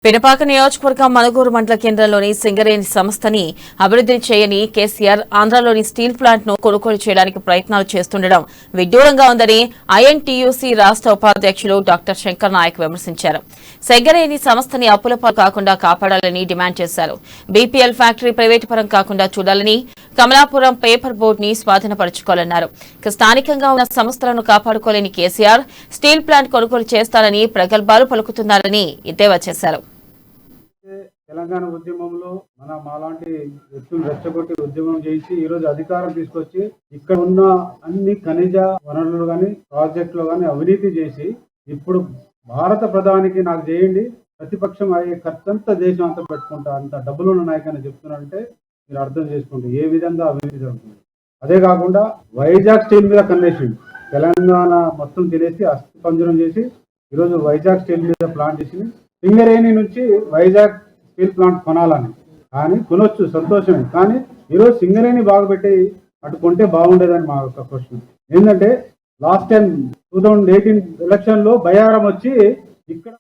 పినపాక నియోజకవర్గం మనుగూరు మండల కేంద్రంలోని సింగరేణి సంస్థని అభివృద్ధి చేయని కేసీఆర్ ఆంధ్రలోని స్టీల్ ప్లాంట్ ను కొనుగోలు చేయడానికి ప్రయత్నాలు చేస్తుండడం విడ్డూరంగా ఉందని ఐఎన్టీయూసీ రాష్ట్ర ఉపాధ్యక్షులు డాక్టర్ శంకర్ నాయక్ విమర్శించారు. సింగరేణి సంస్థని అప్పులపాలు కాకుండా కాపాడాలని డిమాండ్ చేశారు. బీపీఎల్ ఫ్యాక్టరీ ప్రైవేటు పరం కాకుండా చూడాలని, కమలాపురం పేపర్ బోర్డు ని స్వాధీనపరచుకోవాలన్నారు. స్థానికంగా ఉన్న సంస్థలను కాపాడుకోలేని కేసీఆర్ స్టీల్ ప్లాంట్ కొనుగోలు చేస్తారని ప్రగల్భాలు పలుకుతున్నారని ఎద్దేవా చేశారు. తెలంగాణ ఉద్యమంలో మాలాంటి వ్యక్తులు రెచ్చగొట్టి ఉద్యమం చేసి ఈ రోజు అధికారం తీసుకొచ్చి ఇక్కడ ఉన్న అన్ని ఖనిజ వనరులు కానీ ప్రాజెక్టులు కానీ అవినీతి చేసి ఇప్పుడు భారత ప్రధానికి నాకు చేయండి, ప్రతిపక్షం అయ్యే ఖర్చంతా దేశం అంతా పెట్టుకుంటా, అంత డబ్బులున్న నాయకుని చెప్తున్నారంటే మీరు అర్థం చేసుకుంటే ఏ విధంగా అవినీతి జరుగుతుంది. అదే కాకుండా వైజాగ్ స్టీల్ మీద కన్నేసింది. తెలంగాణ మొత్తం తినేసి అస్థి పంజరం చేసి ఈరోజు వైజాగ్ స్టీల్ మీద ప్లాంట్ చేసి సింగరేణి నుంచి వైజాగ్ స్టీల్ ప్లాంట్ కొనాలని, కానీ కొనొచ్చు సంతోషమే, కానీ ఈరోజు సింగరేణి బాగుపెట్టి అటు కొంటే బాగుండేదని మా యొక్క క్వశ్చన్. ఏంటంటే లాస్ట్ టైం 2018 ఎలక్షన్ లో బయారం వచ్చి ఇక్కడ